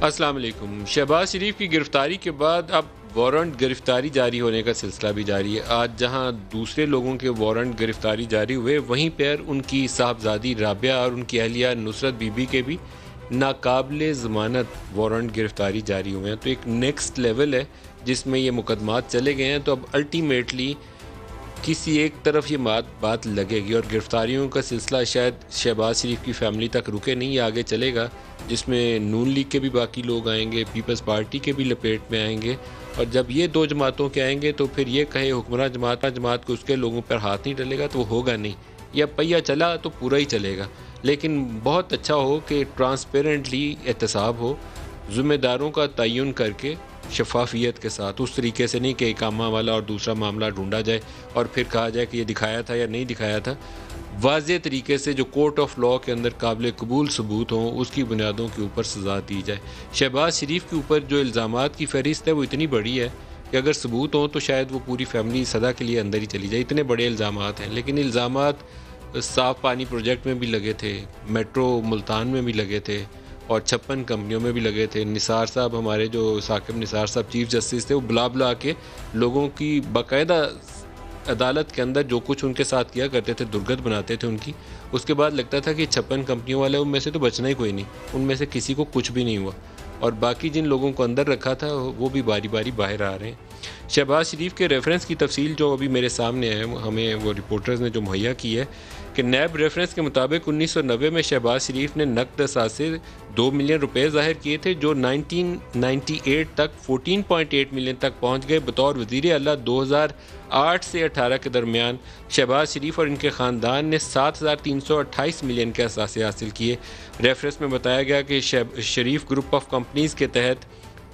السلام علیکم۔ شہباز شریف کی گرفتاری کے بعد اب وارنٹ گرفتاری جاری ہونے کا سلسلہ بھی جاری ہے۔ آج جہاں دوسرے لوگوں کے وارنٹ گرفتاری جاری ہوئے، وہیں پر ان کی صاحبزادی رابعہ اور ان کی اہلیہ نصرت بی بی کے بھی ناقابل ضمانت وارنٹ گرفتاری جاری ہوئے ہیں۔ تو ایک نیکسٹ لیول ہے جس میں یہ مقدمات چلے گئے ہیں۔ تو اب الٹیمیٹلی کسی ایک طرف یہ بات لگے گی اور گرفتاریوں کا سلسلہ شاید شہباز شریف کی فیملی تک رکے نہیں، یہ آگے چلے گا، جس میں نون لیگ کے بھی باقی لوگ آئیں گے، پیپلز پارٹی کے بھی لپیٹ میں آئیں گے، اور جب یہ دو جماعتوں کے آئیں گے تو پھر یہ کہے حکمراں جماعت کو اس کے لوگوں پر ہاتھ نہیں ڈلے گا تو وہ ہوگا نہیں، یا پہیہ چلا تو پورا ہی چلے گا۔ لیکن بہت اچھا ہو کہ ٹرانسپیرنٹلی احتساب ہو، ذمہ داروں کا تعین کر کے شفافیت کے ساتھ، اس طریقے سے نہیں کہ ایک کامہ والا اور دوسرا معاملہ ڈھونڈا جائے اور پھر کہا جائے کہ یہ دکھایا تھا یا نہیں دکھایا تھا۔ واضح طریقے سے جو کورٹ آف لاء کے اندر قابل قبول ثبوت ہوں، اس کی بنیادوں کے اوپر سزا دی جائے۔ شہباز شریف کے اوپر جو الزامات کی فہرست ہے وہ اتنی بڑی ہے کہ اگر ثبوت ہوں تو شاید وہ پوری فیملی سزا کے لیے اندر ہی چلی جائے، اتنے بڑے الزامات ہیں۔ لیکن الزامات صاف پانی پروجیکٹ میں بھی لگے تھے، میٹرو ملتان میں بھی لگے تھے، اور 56 کمپنیوں میں بھی لگے تھے۔ نثار صاحب، ہمارے جو ثاقب نثار صاحب چیف جسٹس تھے، وہ بلا کے لوگوں کی باقاعدہ عدالت کے اندر جو کچھ ان کے ساتھ کیا کرتے تھے، درگت بناتے تھے ان کی۔ اس کے بعد لگتا تھا کہ 56 کمپنیوں والے ان میں سے تو بچنا ہی کوئی نہیں، ان میں سے کسی کو کچھ بھی نہیں ہوا، اور باقی جن لوگوں کو اندر رکھا تھا وہ بھی باری باری باہر آ رہے ہیں۔ شہباز شریف کے ریفرنس کی تفصیل جو ابھی میرے سامنے ہے، ہمیں وہ رپورٹرز نے جو مہیا کی ہے کہ نیب ریفرنس کے مطابق 1990 میں شہباز شریف نے نقد اثاثے 2 ملین روپے ظاہر کیے تھے، جو 1998 تک 14.8 ملین تک پہنچ گئے۔ بطور وزیر اعلیٰ 2008 سے 18 کے درمیان شہباز شریف اور ان کے خاندان نے 7,328 ملین کے اثاثے حاصل کیے۔ ریفرنس میں بتایا گیا کہ شریف گروپ آف کمپنیز کے تحت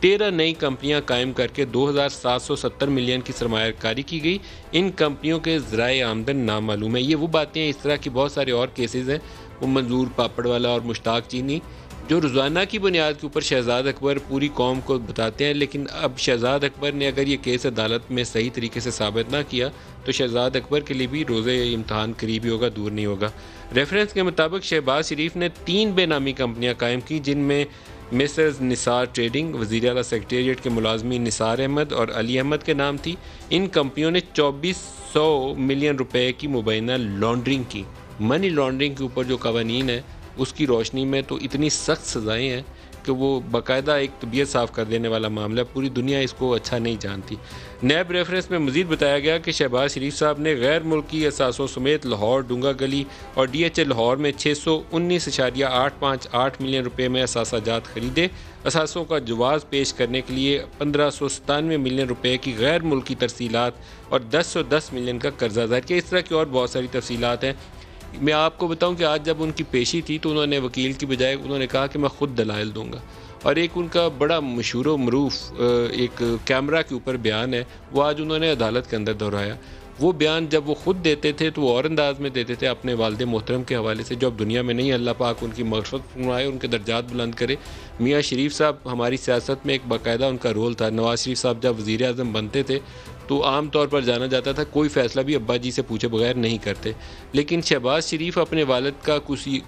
13 نئی کمپنیاں قائم کر کے 2,770 ملین کی سرمایہ کاری کی گئی۔ ان کمپنیوں کے ذرائع آمدن نامعلوم ہے۔ یہ وہ باتیں ہیں، اس طرح کی بہت سارے اور کیسز ہیں، وہ منظور پاپڑ والا اور مشتاق چینی، جو روزانہ کی بنیاد کے اوپر شہزاد اکبر پوری قوم کو بتاتے ہیں۔ لیکن اب شہزاد اکبر نے اگر یہ کیس عدالت میں صحیح طریقے سے ثابت نہ کیا تو شہزاد اکبر کے لیے بھی روزے امتحان قریب ہی ہوگا، دور نہیں ہوگا۔ ریفرنس کے مطابق شہباز شریف نے 3 بے نامی کمپنیاں قائم کی، جن میں مسز نثار ٹریڈنگ، وزیر اعلیٰ سیکریٹریٹ کے ملازمین نثار احمد اور علی احمد کے نام تھی۔ ان کمپنیوں نے 2400 ملین روپے کی مبینہ لانڈرنگ کی۔ منی لانڈرنگ کے اوپر جو قوانین ہیں اس کی روشنی میں تو اتنی سخت سزائیں ہیں کہ وہ باقاعدہ ایک طبیعت صاف کر دینے والا معاملہ ہے، پوری دنیا اس کو اچھا نہیں جانتی۔ نیب ریفرنس میں مزید بتایا گیا کہ شہباز شریف صاحب نے غیر ملکی اثاثوں سمیت لاہور، ڈونگا گلی اور ڈی ایچ اے لاہور میں 619.858 ملین روپے میں اثاثہ جات خریدے۔ اثاثوں کا جواز پیش کرنے کے لیے 1597 ملین روپے کی غیر ملکی ترسیلات اور 1010 ملین کا قرضہ ظاہر کیا۔ اس طرح کی اور بہت ساری تفصیلات ہیں۔ میں آپ کو بتاؤں کہ آج جب ان کی پیشی تھی تو انہوں نے وکیل کی بجائے انہوں نے کہا کہ میں خود دلائل دوں گا، اور ایک ان کا بڑا مشہور و معروف ایک کیمرہ کے اوپر بیان ہے، وہ آج انہوں نے عدالت کے اندر دہرایا۔ وہ بیان جب وہ خود دیتے تھے تو وہ اور انداز میں دیتے تھے، اپنے والد محترم کے حوالے سے جو اب دنیا میں نہیں، اللہ پاک ان کی مغفرت فرمائے، ان کے درجات بلند کرے۔ میاں شریف صاحب ہماری سیاست میں ایک باقاعدہ ان کا رول تھا۔ نواز شریف صاحب جب وزیر اعظم بنتے تھے تو عام طور پر جانا جاتا تھا کوئی فیصلہ بھی ابا جی سے پوچھے بغیر نہیں کرتے، لیکن شہباز شریف اپنے والد کا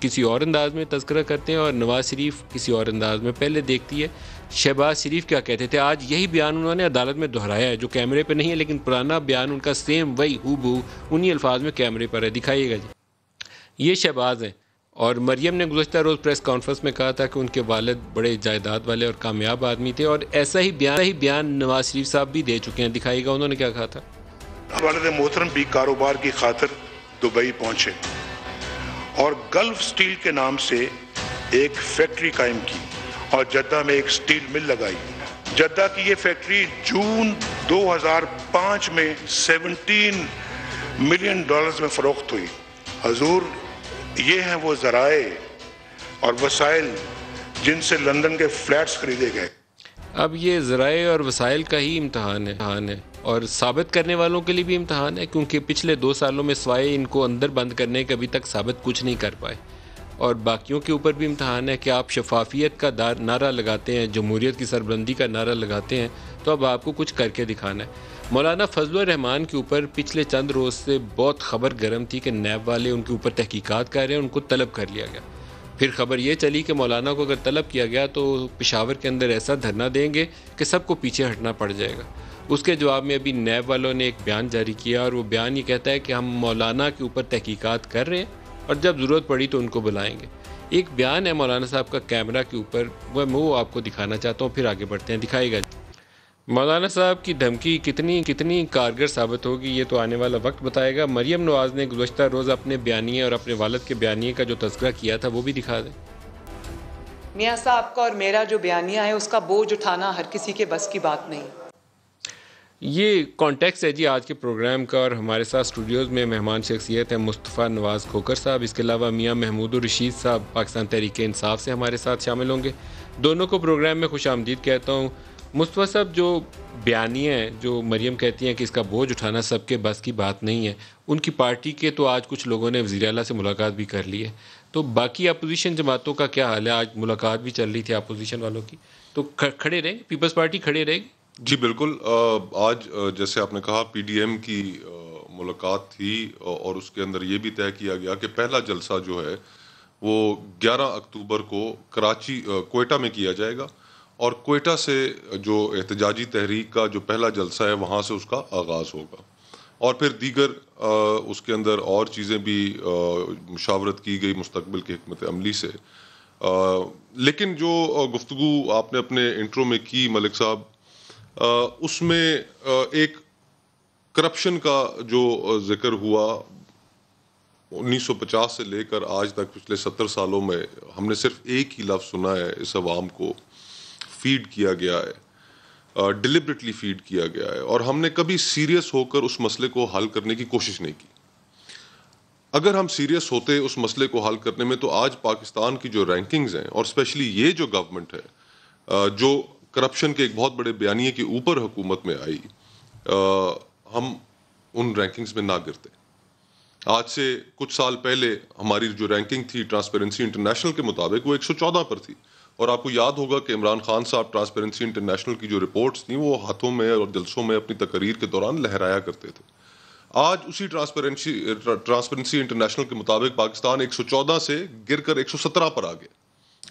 کسی اور انداز میں تذکرہ کرتے ہیں اور نواز شریف کسی اور انداز میں۔ پہلے دیکھتی ہے شہباز شریف کیا کہتے تھے، آج یہی بیان انہوں نے عدالت میں دہرایا ہے، جو کیمرے پہ نہیں ہے لیکن پرانا بیان ان کا سیم وہی ہو بہو انہی الفاظ میں کیمرے پر ہے، دکھائیے گا جی۔ یہ شہباز ہیں، اور مریم نے گزشتہ روز پریس کانفرنس میں کہا تھا کہ ان کے والد بڑے جائیداد والے اور کامیاب آدمی تھے، اور ایسا ہی بیان نواز شریف صاحب بھی دے چکے ہیں، دکھائیے گا انہوں نے کیا کہا تھا۔ والد محترم بھی کاروبار کی خاطر دبئی پہنچے اور گلف سٹیل کے نام سے ایک فیکٹری قائم کی اور جدہ میں ایک سٹیل مل لگائی۔ جدہ کی یہ فیکٹری جون 2005 میں 17 ملین ڈالرز میں فروخت ہوئی۔ حضور، یہ ہیں وہ ذرائع اور وسائل جن سے لندن کے فلیٹس خریدے گئے۔ اب یہ ذرائع اور وسائل کا ہی امتحان ہے، اور ثابت کرنے والوں کے لیے بھی امتحان ہے، کیونکہ پچھلے 2 سالوں میں سوائے ان کو اندر بند کرنے کے ابھی تک ثابت کچھ نہیں کر پائے، اور باقیوں کے اوپر بھی امتحان ہے کہ آپ شفافیت کا نعرہ لگاتے ہیں، جمہوریت کی سربلندی کا نعرہ لگاتے ہیں، تو اب آپ کو کچھ کر کے دکھانا ہے۔ مولانا فضل الرحمان کے اوپر پچھلے چند روز سے بہت خبر گرم تھی کہ نیب والے ان کے اوپر تحقیقات کر رہے ہیں، ان کو طلب کر لیا گیا۔ پھر خبر یہ چلی کہ مولانا کو اگر طلب کیا گیا تو پشاور کے اندر ایسا دھرنا دیں گے کہ سب کو پیچھے ہٹنا پڑ جائے گا. اس کے جواب میں ابھی نیب والوں نے ایک بیان جاری کیا اور وہ بیان یہ کہتا ہے کہ ہم مولانا کے اوپر تحقیقات کر رہے ہیں اور جب ضرورت پڑی تو ان کو بلائیں گے. ایک بیان ہے مولانا صاحب کا کیمرہ کے اوپر، وہ آپ کو دکھانا چاہتا ہوں، پھر آگے بڑھتے ہیں. دکھائے گا. مولانا صاحب کی دھمکی کتنی کارگر ثابت ہوگی یہ تو آنے والا وقت بتائے گا. مریم نواز نے گزشتہ روز اپنے بیانیے اور اپنے والد کے بیانیے کا جو تذکرہ کیا تھا وہ بھی دکھا دیں. میاں صاحب کا اور میرا جو بیانیہ ہے اس کا بوجھ اٹھانا ہر کسی کے بس کی بات نہیں. یہ کانٹیکس ہے جی آج کے پروگرام کا، اور ہمارے ساتھ اسٹوڈیوز میں مہمان شخصیت ہیں مصطفیٰ نواز کھوکر صاحب، اس کے علاوہ میاں محمود الرشید صاحب پاکستان تحریک انصاف سے ہمارے ساتھ شامل ہوں گے. دونوں کو پروگرام میں خوش آمدید کہتا ہوں. مصطفیٰ صاحب، جو بیانیہ ہیں جو مریم کہتی ہیں کہ اس کا بوجھ اٹھانا سب کے بس کی بات نہیں ہے، ان کی پارٹی کے تو آج کچھ لوگوں نے وزیر اعلیٰ سے ملاقات بھی کر لی ہے، تو باقی اپوزیشن جماعتوں کا کیا حال ہے؟ آج ملاقات بھی چل رہی تھی اپوزیشن والوں کی، تو کھڑے رہیں گے پیپلز پارٹی کھڑے رہے گی؟ جی بالکل. آج جیسے آپ نے کہا پی ڈی ایم کی ملاقات تھی اور اس کے اندر یہ بھی طے کیا گیا کہ پہلا جلسہ جو ہے وہ 11 اکتوبر کو کراچی کوئٹہ میں کیا جائے گا، اور کوئٹہ سے جو احتجاجی تحریک کا جو پہلا جلسہ ہے وہاں سے اس کا آغاز ہوگا، اور پھر دیگر اس کے اندر اور چیزیں بھی مشاورت کی گئی مستقبل کی حکمت عملی سے. لیکن جو گفتگو آپ نے اپنے انٹرو میں کی ملک صاحب، اس میں ایک کرپشن کا جو ذکر ہوا 1950 سے لے کر آج تک پچھلے 70 سالوں میں ہم نے صرف ایک ہی لفظ سنا ہے، اس عوام کو فیڈ کیا گیا ہے، ڈیلیبریٹلی فیڈ کیا گیا ہے، اور ہم نے کبھی سیریس ہو کر اس مسئلے کو حل کرنے کی کوشش نہیں کی. اگر ہم سیریس ہوتے اس مسئلے کو حل کرنے میں تو آج پاکستان کی جو رینکنگز ہیں، اور اسپیشلی یہ جو گورنمنٹ ہے جو کرپشن کے ایک بہت بڑے بیانیے کے اوپر حکومت میں آئی، ہم ان رینکنگز میں نہ گرتے. آج سے کچھ سال پہلے ہماری جو رینکنگ تھی ٹرانسپیرنسی انٹرنیشنل کے مطابق وہ 114 پر تھی، اور آپ کو یاد ہوگا کہ عمران خان صاحب ٹرانسپیرنسی انٹرنیشنل کی جو رپورٹس تھیں وہ ہاتھوں میں اور جلسوں میں اپنی تقاریر کے دوران لہرایا کرتے تھے. آج اسی ٹرانسپیرنسی انٹرنیشنل کے مطابق پاکستان 114 سے گر کر 117 پر آ گیا.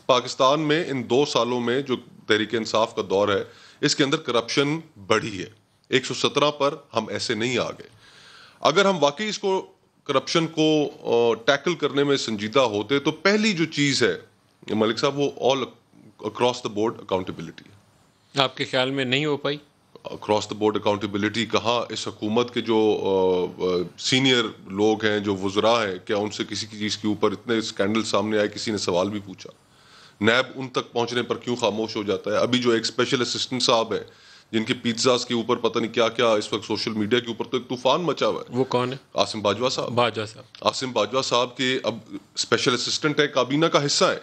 پاکستان میں ان 2 سالوں میں جو تحریک انصاف کا دور ہے اس کے اندر کرپشن بڑھی ہے. 117 پر ہم ایسے نہیں آ گئے. اگر ہم واقعی اس کو کرپشن کو ٹیکل کرنے میں سنجیدہ ہوتے تو پہلی جو چیز ہے ملک صاحب وہ all across the board accountability ہے. آپ کے خیال میں نہیں ہو پائی؟ اکراس دا بورڈ اکاؤنٹیبلٹی کہاں؟ اس حکومت کے جو سینئر لوگ ہیں، جو وزراء ہیں، کیا ان سے کسی کی چیز کے اوپر اتنے اسکینڈل سامنے آئے کسی نے سوال بھی پوچھا؟ نیب ان تک پہنچنے پر کیوں خاموش ہو جاتا ہے؟ ابھی جو ایک اسپیشل اسسٹنٹ صاحب ہے جن کے پیزاز کے اوپر پتہ نہیں کیا کیا اس وقت سوشل میڈیا کے اوپر تو ایک طوفان مچا ہوا ہے. وہ کون ہے؟ عاصم باجوہ صاحب. عاصم باجوہ صاحب کے اب اسپیشل اسسٹنٹ ہے، کابینہ کا حصہ ہے،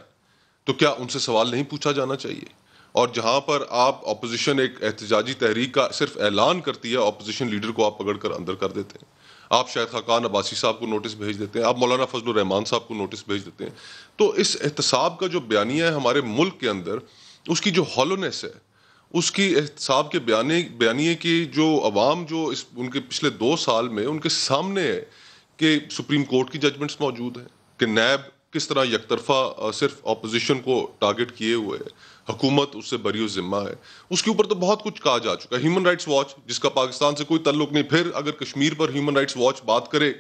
تو کیا ان سے سوال نہیں پوچھا جانا چاہیے؟ اور جہاں پر آپ اپوزیشن ایک احتجاجی تحریک کا صرف اعلان کرتی ہے، اپوزیشن لیڈر کو آپ پکڑ کر اندر کر دیتے ہیں. آپ شاہد خاقان عباسی صاحب کو نوٹس بھیج دیتے ہیں، آپ مولانا فضل الرحمان صاحب کو نوٹس بھیج دیتے ہیں. تو اس احتساب کا جو بیانیہ ہے ہمارے ملک کے اندر، اس کی جو ہالونیس ہے، اس کی احتساب کے بیانیے کی جو عوام جو ان کے پچھلے 2 سال میں ان کے سامنے ہے کہ سپریم کورٹ کی ججمنٹس موجود ہیں کہ نیب کس طرح یک طرفہ صرف اپوزیشن کو ٹارگٹ کیے ہوئے ہے، حکومت اس سے بری و ذمہ ہے. اس کے اوپر تو بہت کچھ کہا جا چکا ہے. ہیومن رائٹس واچ جس کا پاکستان سے کوئی تعلق نہیں، پھر اگر کشمیر پر ہیومن رائٹس واچ بات کرے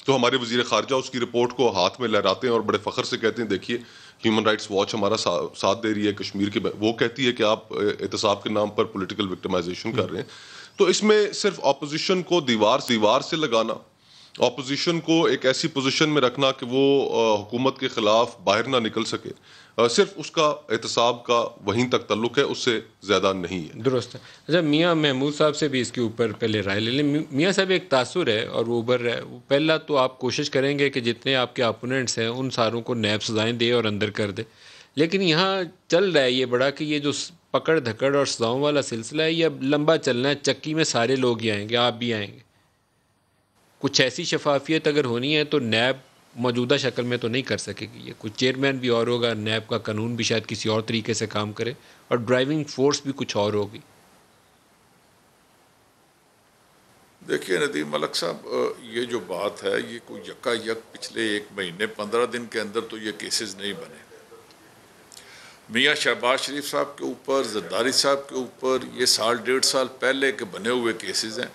تو ہمارے وزیر خارجہ اس کی رپورٹ کو ہاتھ میں لہراتے ہیں اور بڑے فخر سے کہتے ہیں دیکھیے ہیومن رائٹس واچ ہمارا ساتھ دے رہی ہے کشمیر کے. وہ کہتی ہے کہ آپ احتساب کے نام پر پولیٹیکل وکٹمائزیشن کر رہے ہیں. تو اس میں صرف اپوزیشن کو دیوار سے لگانا، اپوزیشن کو ایک ایسی پوزیشن میں رکھنا کہ وہ حکومت کے خلاف باہر نہ نکل سکے، صرف اس کا احتساب کا وہیں تک تعلق ہے، اس سے زیادہ نہیں ہے. درست ہے. اچھا، میاں محمود صاحب سے بھی اس کے اوپر پہلے رائے لے لیں. میاں صاحب، ایک تاثر ہے اور وہ ابھر رہا ہے. پہلا تو آپ کوشش کریں گے کہ جتنے آپ کے اپوننٹس ہیں ان ساروں کو نیب سزائیں دے اور اندر کر دے، لیکن یہاں چل رہا ہے یہ بڑا کہ یہ جو پکڑ دھکڑ اور سزاؤں والا سلسلہ ہے یہ اب لمبا چلنا ہے. چکی میں سارے لوگ ہی آئیں گے، آپ بھی آئیں گے. کچھ ایسی شفافیت اگر ہونی ہے تو نیب موجودہ شکل میں تو نہیں کر سکے گی. یہ کچھ چیئرمین بھی اور ہوگا، نیب کا قانون بھی شاید کسی اور طریقے سے کام کرے، اور ڈرائیونگ فورس بھی کچھ اور ہوگی. دیکھیے ندیم ملک صاحب، یہ جو بات ہے یہ کوئی یکا یک پچھلے 1 مہینے 15 دن کے اندر تو یہ کیسز نہیں بنے. میاں شہباز شریف صاحب کے اوپر، زرداری صاحب کے اوپر یہ 1.5 سال پہلے کے بنے ہوئے کیسز ہیں،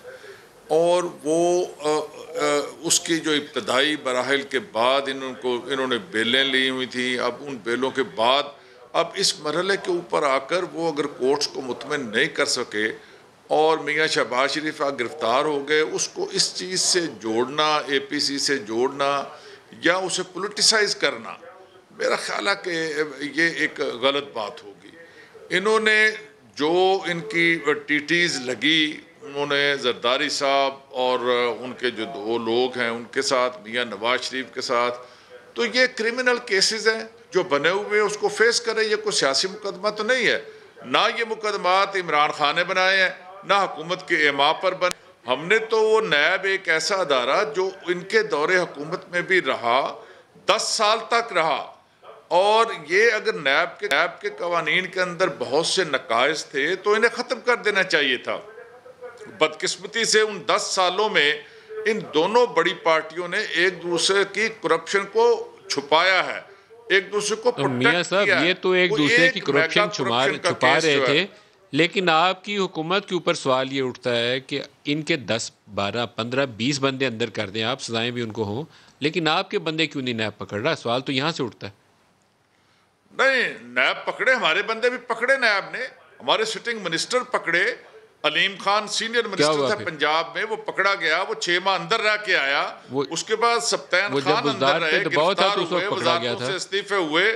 اور وہ اس کی جو ابتدائی مراحل کے بعد انہوں نے بیلیں لی ہوئی تھیں. اب ان بیلوں کے بعد اب اس مرحلے کے اوپر آ کر وہ اگر کورٹس کو مطمئن نہیں کر سکے اور میاں شہباز شریف گرفتار ہو گئے، اس کو اس چیز سے جوڑنا، اے پی سی سے جوڑنا یا اسے پولیٹیسائز کرنا، میرا خیال ہے کہ یہ ایک غلط بات ہوگی. انہوں نے جو ان کی ٹیٹیز لگی، انہوں نے زرداری صاحب اور ان کے جو 2 لوگ ہیں ان کے ساتھ، میاں نواز شریف کے ساتھ، تو یہ کرمنل کیسز ہیں جو بنے ہوئے، اس کو فیس کریں. یہ کوئی سیاسی مقدمہ تو نہیں ہے، نہ یہ مقدمات عمران خان نے بنائے ہیں، نہ حکومت کے ایما پر بنے. ہم نے تو وہ نیب ایک ایسا ادارہ جو ان کے دور حکومت میں بھی رہا، 10 سال تک رہا، اور یہ اگر نیب کے قوانین کے اندر بہت سے نقائص تھے تو انہیں ختم کر دینا چاہیے تھا. بدقسمتی سے ان 10 سالوں میں ان دونوں بڑی پارٹیوں نے ایک دوسرے کی کرپشن کو چھپایا ہے، ایک دوسرے کو پروٹیکٹ کیا ہے. میاں صاحب یہ تو ایک دوسرے کی کرپشن چھپا رہے تھے، لیکن آپ کی حکومت کے اوپر سوال یہ اٹھتا ہے کہ ان کے 10 12 15 20 بندے اندر کر دیں آپ، سزائیں بھی ان کو ہوں، لیکن آپ کے بندے کیوں نہیں نیب پکڑ رہا؟ سوال تو یہاں سے اٹھتا ہے. نہیں، نیب پکڑے، ہمارے بندے بھی پکڑے، نیب نے ہمارے سٹنگ منسٹر پکڑے. علیم خان سینئر منسٹر تھا پنجاب میں، وہ پکڑا گیا، وہ 6 ماہ اندر رہ کے آیا. اس کے بعد سبطین خان اندر رہے، گرفتار ہوئے، وزارتوں سے استعفے ہوئے.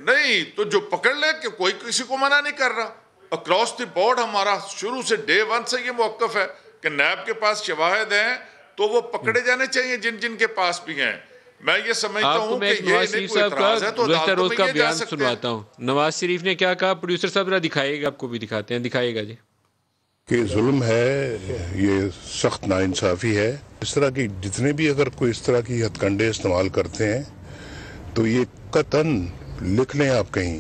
نہیں تو جو پکڑ لے کہ کوئی کسی کو منع نہیں کر رہا. اکراس دی بورڈ ہمارا شروع سے ڈے 1 سے یہ موقف ہے کہ نیب کے پاس شواہد ہیں تو وہ پکڑے جانے چاہیے جن جن کے پاس بھی ہیں. میں یہ سمجھتا ہوں کہ یہ نہیں کوئی اعتراض ہے تو عدالتوں میں یہ جا سکتے ہیں. نواز شریف نے کیا کہا؟ پروڈیوسر صاحب ذرا دکھائیے گا، آپ کو بھی دکھاتے ہیں، دکھائیے گا جی. کہ ظلم ہے، یہ سخت ناانصافی ہے. اس طرح کی جتنے بھی اگر کوئی اس طرح کی ہتھ کنڈے استعمال کرتے ہیں تو یہ قطعاً لکھ لیں آپ کہیں،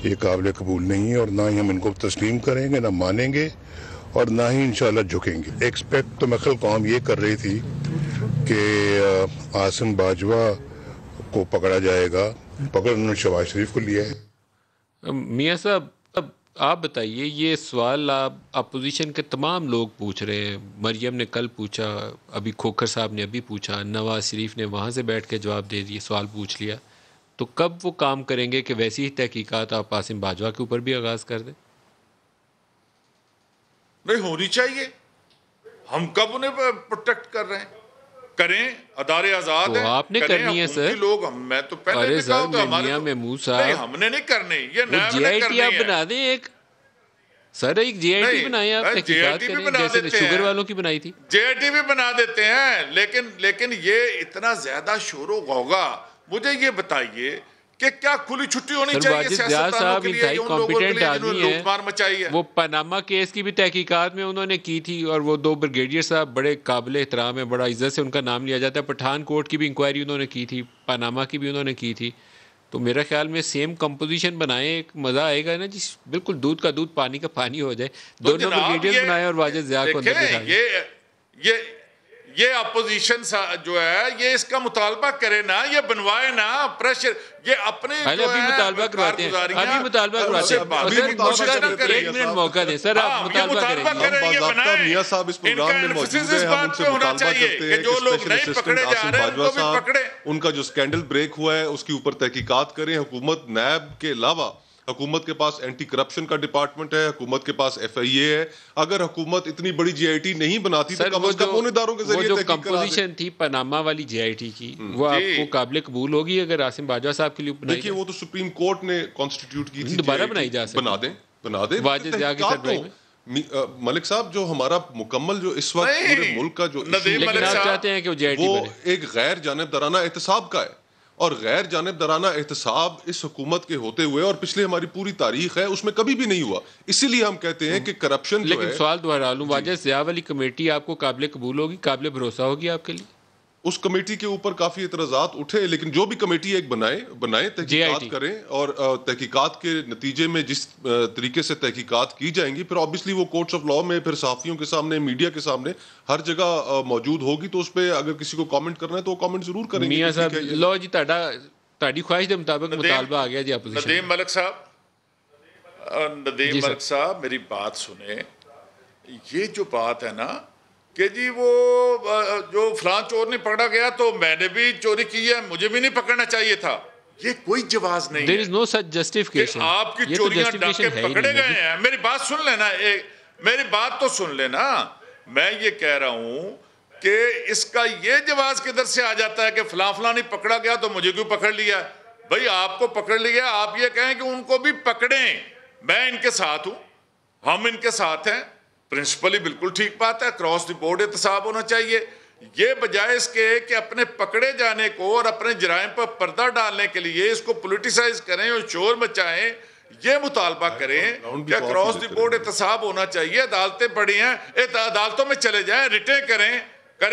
یہ قابل قبول نہیں ہے، اور نہ ہی ہم ان کو تسلیم کریں گے، نہ مانیں گے، اور نہ ہی انشاءاللہ جھکیں گے. ایکسپیکٹ تو مخل قوم یہ کر رہی تھی کہ عاصم باجوہ کو پکڑا جائے گا، پکڑ انہوں نے شہباز شریف کو لیا ہے. میاں صاحب اب آپ بتائیے، یہ سوال آپ اپوزیشن کے تمام لوگ پوچھ رہے ہیں. مریم نے کل پوچھا، ابھی کھوکھر صاحب نے ابھی پوچھا، نواز شریف نے وہاں سے بیٹھ کے جواب دے دیے، سوال پوچھ لیا. تو کب وہ کام کریں گے کہ ویسی ہی تحقیقات آپ عاصم باجوہ کے اوپر بھی آغاز کر دیں؟ نہیں ہونی چاہیے. ہم کب انہیں پروٹیکٹ کر رہے ہیں؟ کریں، ادارے آزاد ہیں، آپ نے کرنی ہے سر. لوگ میں تو پہلے بھی کہا تو ہمارے نہیں، ہم نے نہیں کرنی، یہ نیب نے کرنی ہے. آپ بنا دیں ایک، سر ایک جے آئی ٹی بنائیں، آپ تحقیقات کریں جیسے شوگر والوں کی بنائی تھی. جے آئی ٹی بھی بنا دیتے ہیں، لیکن یہ اتنا زیادہ شور و غوغا. مجھے یہ بتائیے کہ کیا کھلی چھٹی ہونی چاہیے سیاستدانوں کے لیے ان لوگوں کے لیے جنہوں نے لوٹ مار مچائی ہے؟ وہ پاناما کیس کی بھی تحقیقات میں انہوں نے کی تھی، اور وہ 2 بریگیڈیئر صاحب بڑے قابل احترام ہیں، بڑا عزت سے ان کا نام لیا جاتا ہے. پٹھان کوٹ کی بھی انکوائری انہوں نے کی تھی، پاناما کی بھی انہوں نے کی تھی. تو میرا خیال میں سیم کمپوزیشن بنائیں، ایک مزہ آئے گا نا جی، بالکل دودھ کا دودھ پانی کا پانی ہو جائے. دونوں بریگیڈیئر بنائیں اور واجد ضیاء کو اندر بٹھائیں. یہ اپوزیشن جو ہے یہ اس کا مطالبہ کرے نا، یہ بنوائے نا، پریشر یہ اپنے ابھی مطالبہ کرواتے ہیں، ابھی مطالبہ کرواتے ہیں. 1 منٹ موقع دیں سر، آپ مطالبہ کریں. میاں صاحب اس پروگرام میں موجود ہیں، ہم ان سے مطالبہ کرتے ہیں کہ اسپیشل اسسٹنٹ عاصم باجوہ صاحب، ان کا جو سکینڈل بریک ہوا ہے اس کے اوپر تحقیقات کریں. حکومت نیب کے علاوہ حکومت کے پاس اینٹی کرپشن کا ڈپارٹمنٹ ہے، حکومت کے پاس FIA ہے. اگر حکومت اتنی بڑی جے آئی ٹی نہیں بناتی تو کم از کم ان اداروں کے ذریعے تحقیق کرا دے. وہ جو کمپوزیشن تھی پاناما والی جے آئی ٹی کی، وہ آپ کو قابل قبول ہوگی اگر عاصم باجوہ صاحب کے لیے بنائی؟ دیکھیے وہ تو سپریم کورٹ نے کانسٹیٹیوٹ کی تھی، دوبارہ بنائی جا سکتی. بنا دیں واجد ضیاء کی سربراہی میں. ملک صاحب جو ہمارا مکمل جو اس وقت پورے ملک کا جو لیکن آپ چاہتے ہیں کہ وہ جے آئی ٹی وہ ایک غیر جانبدارانہ احتساب کا ہے، اور غیر جانبدارانہ احتساب اس حکومت کے ہوتے ہوئے اور پچھلے ہماری پوری تاریخ ہے اس میں کبھی بھی نہیں ہوا. اسی لیے ہم کہتے ہیں کہ کرپشن جو ہے. لیکن سوال دوہرا لوں، واجد ضیاء والی کمیٹی آپ کو قابل قبول ہوگی، قابل بھروسہ ہوگی آپ کے لیے؟ اس کمیٹی کے اوپر کافی اعتراضات اٹھے، لیکن جو بھی کمیٹی ایک بنائیں تحقیقات کریں، اور تحقیقات کے نتیجے میں جس طریقے سے تحقیقات کی جائیں گی پھر آبویسلی وہ کورٹس آف لاء میں، پھر صحافیوں کے سامنے، میڈیا کے سامنے ہر جگہ موجود ہوگی. تو اس پہ اگر کسی کو کامنٹ کرنا ہے تو وہ کامنٹ ضرور کریں گے. میاں صاحب لو جی، تہاڈا تہاڈی خواہش دے مطابق مطالبہ آ گیا جی اپوزیشن. ندیم ملک صاحب میری بات سنیں. یہ جو بات ہے نا کہ جی وہ جو فلاں چور نہیں پکڑا گیا تو میں نے بھی چوری کی ہے, مجھے بھی نہیں پکڑنا چاہیے تھا, یہ کوئی جواز نہیں There is no such justification. آپ کی چوریاں ڈاکے پکڑے گئے ہیں. میری بات سن لینا, میری بات تو سن لینا. میں یہ کہہ رہا ہوں کہ اس کا یہ جواز کدھر سے آ جاتا ہے کہ فلاں نہیں پکڑا گیا تو مجھے کیوں پکڑ لیا. بھئی آپ کو پکڑ لیا, آپ یہ کہیں کہ ان کو بھی پکڑیں. میں ان کے ساتھ ہوں, ہم ان کے ساتھ ہیں, پرنسپلی بالکل ٹھیک بات ہے, کراس دی بورڈ احتساب ہونا چاہیے. یہ بجائے اس کے کہ اپنے پکڑے جانے کو اور اپنے جرائم پر پردہ ڈالنے کے لیے اس کو پولیٹیسائز کریں اور شور مچائیں, یہ مطالبہ کریں کہ کراس دی بورڈ احتساب ہونا چاہیے. عدالتیں بڑی ہیں, عدالتوں میں چلے جائیں, ریٹیں کریں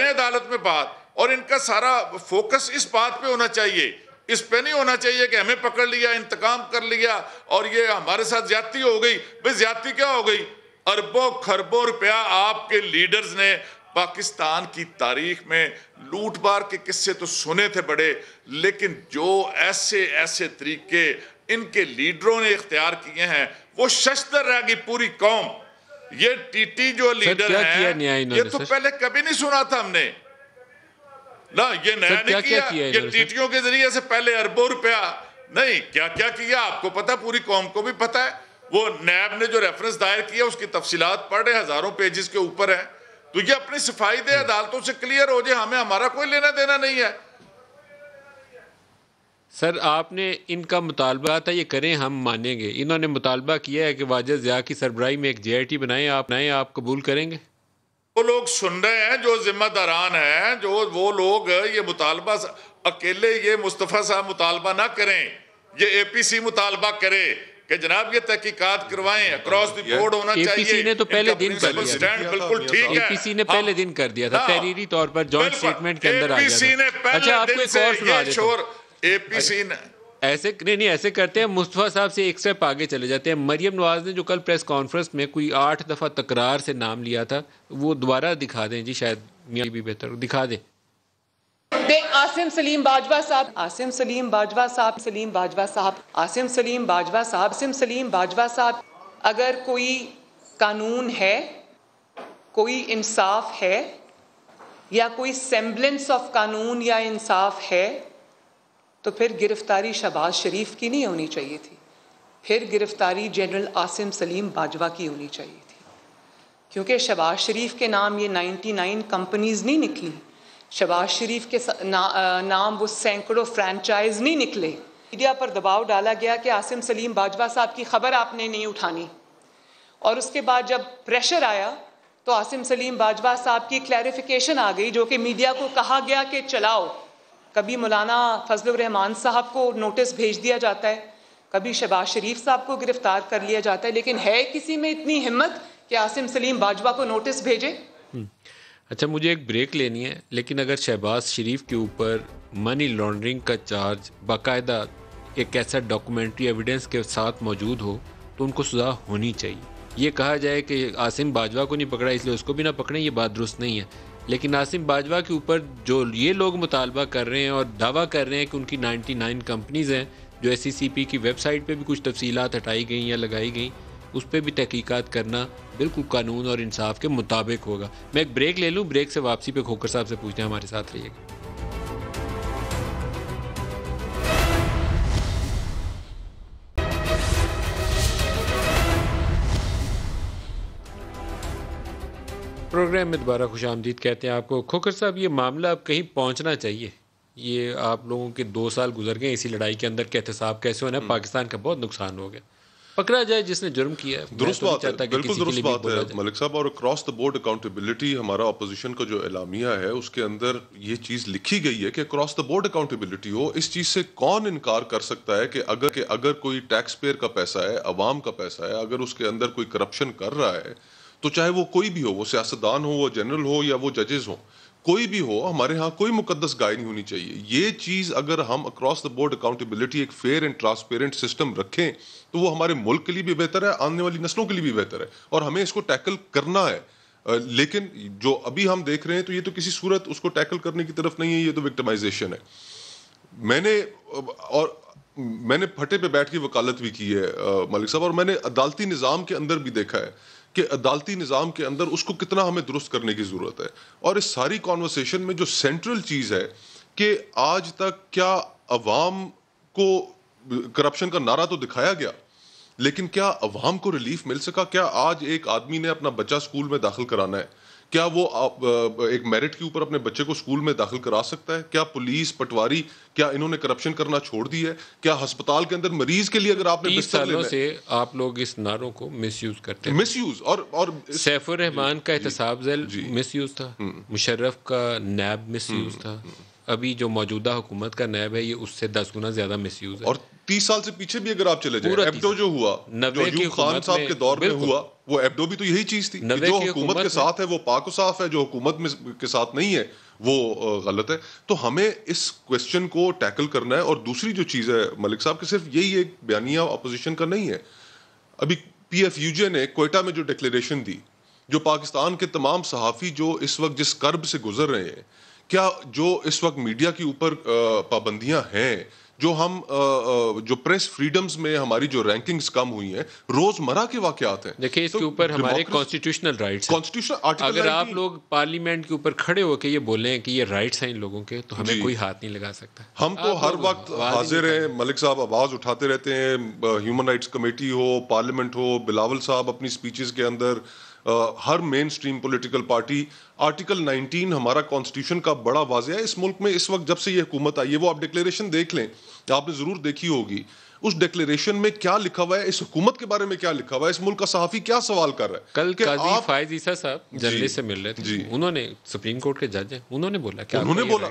عدالت میں بات, اور ان کا سارا فوکس اس بات پہ ہونا چاہیے. اس پہ نہیں ہونا چاہیے کہ ہمیں پکڑ لیا, انتقام کر لیا اور یہ ہمارے ساتھ زیادتی ہو گئی. بھئی زیادتی کیا ہو گئی؟ اربوں خربوں روپیہ آپ کے لیڈرز نے پاکستان کی تاریخ میں لوٹ بار کے قصے تو سنے تھے بڑے, لیکن جو ایسے طریقے ان کے لیڈروں نے اختیار کیے ہیں وہ ششدر رہ گئی پوری قوم. یہ ٹی ٹی جو لیڈر ہیں یہ تو پہلے کبھی نہیں سنا تھا ہم نے نا, یہ نیا نہیں کیا. یہ ٹی ٹیوں کے ذریعے سے پہلے اربوں روپیہ نہیں, کیا کیا آپ کو پتا, پوری قوم کو بھی پتا ہے. وہ نیب نے جو ریفرنس دائر کیا اس کی تفصیلات پڑھ رہے, ہزاروں پیجز کے اوپر ہیں. تو یہ اپنی صفائی دے, عدالتوں سے کلیئر ہو جائے, ہمارا کوئی لینا دینا نہیں ہے. سر آپ نے ان کا مطالبہ تھا یہ کریں, ہم مانیں گے. انہوں نے مطالبہ کیا ہے کہ واجد ضیاء کی سربراہی میں ایک جے آئی ٹی بنائیں, آپ قبول کریں گے؟ وہ لوگ سن رہے ہیں جو ذمہ داران ہیں, جو وہ لوگ یہ مطالبہ اکیلے یہ مصطفیٰ صاحب مطالبہ نہ کریں, یہ اے پی سی مطالبہ کرے کہ جناب یہ تحقیقات کروائیں, اکراس دی بورڈ ہونا چاہیے. اے پی سی نے تو پہلے دن کر دیا تھا. بالکل ٹھیک ہے, اے پی سی نے پہلے دن کر دیا تھا, تحریری طور پر جوائنٹ سٹیٹمنٹ کے اندر آ گیا تھا. اچھا آپ کو ایک اور سنا دیتا ہوں. اے پی سی نے ایسے کرتے ہیں, مصطفیٰ صاحب سے ایک سٹیپ آگے چلے جاتے ہیں. مریم نواز نے جو کل پریس کانفرنس میں کوئی 8 دفعہ تکرار سے نام لیا تھا, وہ دوبارہ دکھا دیں جی, شاید میاں بھی بہتر دکھا دیں. آصم سلیم باجوہ صاحب, آصم سلیم باجوہ صاحب, سلیم باجوہ صاحب, آصم سلیم باجوہ صاحب, آصم سلیم باجوہ صاحب. اگر کوئی قانون ہے, کوئی انصاف ہے, یا کوئی سیمبلنس آف قانون یا انصاف ہے, تو پھر گرفتاری شہباز شریف کی نہیں ہونی چاہیے تھی, پھر گرفتاری جنرل آصم سلیم باجوہ کی ہونی چاہیے تھی. کیونکہ شہباز شریف کے نام یہ 99 کمپنیز نہیں نکلی, شہباز شریف کے نام وہ سینکڑوں فرینچائز نہیں نکلے. میڈیا پر دباؤ ڈالا گیا کہ آصم سلیم باجوہ صاحب کی خبر آپ نے نہیں اٹھانی, اور اس کے بعد جب پریشر آیا تو آصم سلیم باجوہ صاحب کی کلیریفیکیشن آ گئی, جو کہ میڈیا کو کہا گیا کہ چلاؤ. کبھی مولانا فضل الرحمان صاحب کو نوٹس بھیج دیا جاتا ہے, کبھی شہباز شریف صاحب کو گرفتار کر لیا جاتا ہے, لیکن ہے کسی میں اتنی ہمت کہ آصم سلیم باجوہ کو نوٹس بھیجے؟ اچھا مجھے ایک بریک لینی ہے, لیکن اگر شہباز شریف کے اوپر منی لانڈرنگ کا چارج باقاعدہ ایک ایسا ڈاکومنٹری ایویڈنس کے ساتھ موجود ہو تو ان کو سزا ہونی چاہیے. یہ کہا جائے کہ عاصم باجوہ کو نہیں پکڑا اس لیے اس کو بھی نہ پکڑیں, یہ بات درست نہیں ہے. لیکن عاصم باجوہ کے اوپر جو یہ لوگ مطالبہ کر رہے ہیں اور دعویٰ کر رہے ہیں کہ ان کی 99 کمپنیز ہیں, جو ایس سی سی پی کی ویب سائٹ پہ بھی کچھ تفصیلات ہٹائی گئیں یا لگائی گئیں, اس پہ بھی تحقیقات کرنا بالکل قانون اور انصاف کے مطابق ہوگا. میں ایک بریک لے لوں, بریک سے واپسی پہ کھوکر صاحب سے پوچھتے ہیں, ہمارے ساتھ رہیے گا. پروگرام میں دوبارہ خوش آمدید کہتے ہیں آپ کو. کھوکر صاحب یہ معاملہ اب کہیں پہنچنا چاہیے, یہ آپ لوگوں کے 2 سال گزر گئے اسی لڑائی کے اندر کہ احتساب کیسے ہونا ہے, پاکستان کا بہت نقصان ہو گیا, پکڑا جائے جس نے جرم کیا ہے. درست بات ہے, بالکل درست بات ہے ملک صاحب. اور اکراس دا بورڈ اکاؤنٹیبلٹی ہمارا اپوزیشن کا جو اعلامیہ ہے اس کے اندر یہ چیز لکھی گئی ہے کہ اکراس دا بورڈ اکاؤنٹیبلٹی ہو. اس چیز سے کون انکار کر سکتا ہے کہ اگر کوئی ٹیکس پیئر کا پیسہ ہے, عوام کا پیسہ ہے, اگر اس کے اندر کوئی کرپشن کر رہا ہے تو چاہے وہ کوئی بھی ہو, وہ سیاستدان ہو, وہ جنرل ہو یا وہ ججز ہوں, کوئی بھی ہو, ہمارے ہاں کوئی مقدس گائے نہیں ہونی چاہیے. یہ چیز اگر ہم اکراس دا بورڈ اکاؤنٹیبلٹی ایک فیئر اینڈ ٹرانسپیرنٹ سسٹم رکھیں تو وہ ہمارے ملک کے لیے بھی بہتر ہے, آنے والی نسلوں کے لیے بھی بہتر ہے, اور ہمیں اس کو ٹیکل کرنا ہے. لیکن جو ابھی ہم دیکھ رہے ہیں تو یہ تو کسی صورت اس کو ٹیکل کرنے کی طرف نہیں ہے, یہ تو وکٹمائزیشن ہے. میں نے پھٹے پہ بیٹھ کے وکالت بھی کی ہے ملک صاحب, اور میں نے عدالتی نظام کے اندر بھی دیکھا ہے کہ عدالتی نظام کے اندر اس کو کتنا ہمیں درست کرنے کی ضرورت ہے. اور اس ساری کانورسیشن میں جو سینٹرل چیز ہے کہ آج تک کیا عوام کو کرپشن کا نعرہ تو دکھایا گیا, لیکن کیا عوام کو ریلیف مل سکا؟ کیا آج ایک آدمی نے اپنا بچہ اسکول میں داخل کرانا ہے, کیا وہ ایک میرٹ کے اوپر اپنے بچے کو اسکول میں داخل کرا سکتا ہے؟ کیا پولیس پٹواری کیا انہوں نے کرپشن کرنا چھوڑ دی ہے؟ کیا ہسپتال کے اندر مریض کے لیے اگر آپ نے 30 سالوں سے آپ لوگ اس نعروں کو مس یوز کرتے ہیں. مس یوز اور سیف الرحمان کا احتساب ذیل مس یوز تھا, مشرف کا نیب مس یوز تھا, ابھی جو موجودہ حکومت کا نیب ہے یہ اس سے 10 گنا زیادہ مس یوز ہے. اور 30 سال سے پیچھے بھی اگر آپ چلے جائیں, ایبڈو جو ہوا, جو ایوب خان صاحب کے دور میں ہوا, وہ ایبڈو بھی تو یہی چیز تھی. جو حکومت کے ساتھ ہے وہ پاک و صاف ہے, جو حکومت کے ساتھ نہیں ہے وہ غلط ہے. تو ہمیں اس کوشچن کو ٹیکل کرنا ہے. اور دوسری جو چیز ہے ملک صاحب کہ صرف یہی ایک بیانیہ اپوزیشن کا نہیں ہے. ابھی پی ایف یو جے نے کوئٹہ میں جو ڈکلیریشن دی, جو پاکستان کے تمام صحافی جو اس وقت جس کرب سے گزر رہے ہیں, کیا جو اس وقت میڈیا کے اوپر پابندیاں ہیں, جو ہم جو پریس فریڈمز میں ہماری جو رینکنگز کم ہوئی ہیں, روزمرہ کے واقعات ہیں. دیکھیں اس کے اوپر ہمارے کانسٹیٹیوشنل رائٹس ہیں. اگر آپ لوگ پارلیمنٹ کے اوپر کھڑے ہو کے یہ بولیں کہ یہ رائٹس ہیں ان لوگوں کے, تو ہمیں کوئی ہاتھ نہیں لگا سکتا. ہم تو ہر وقت حاضر ہیں ملک صاحب, آواز اٹھاتے رہتے ہیں. ہیومن رائٹس کمیٹی ہو, پارلیمنٹ ہو, بلاول صاحب اپنی سپیچز کے اندر, ہر مین سٹریم پولیٹیکل پارٹی. آرٹیکل 19 ہمارا کانسٹیٹیوشن کا بڑا واضح ہے. اس ملک میں اس وقت جب سے یہ حکومت آئی ہے, وہ آپ ڈکلیریشن دیکھ لیں, آپ نے ضرور دیکھی ہوگی. اس ڈکلیریشن میں کیا لکھا ہوا ہے, اس حکومت کے بارے میں کیا لکھا ہوا ہے, اس ملک کا صحافی کیا سوال کر رہا ہے. کل قاضی فائز عیسیٰ صاحب جرنلسٹ سے مل رہے تھے, انہوں نے سپریم کورٹ کے جج ہیں, انہوں نے بولا کیا انہوں نے بولا.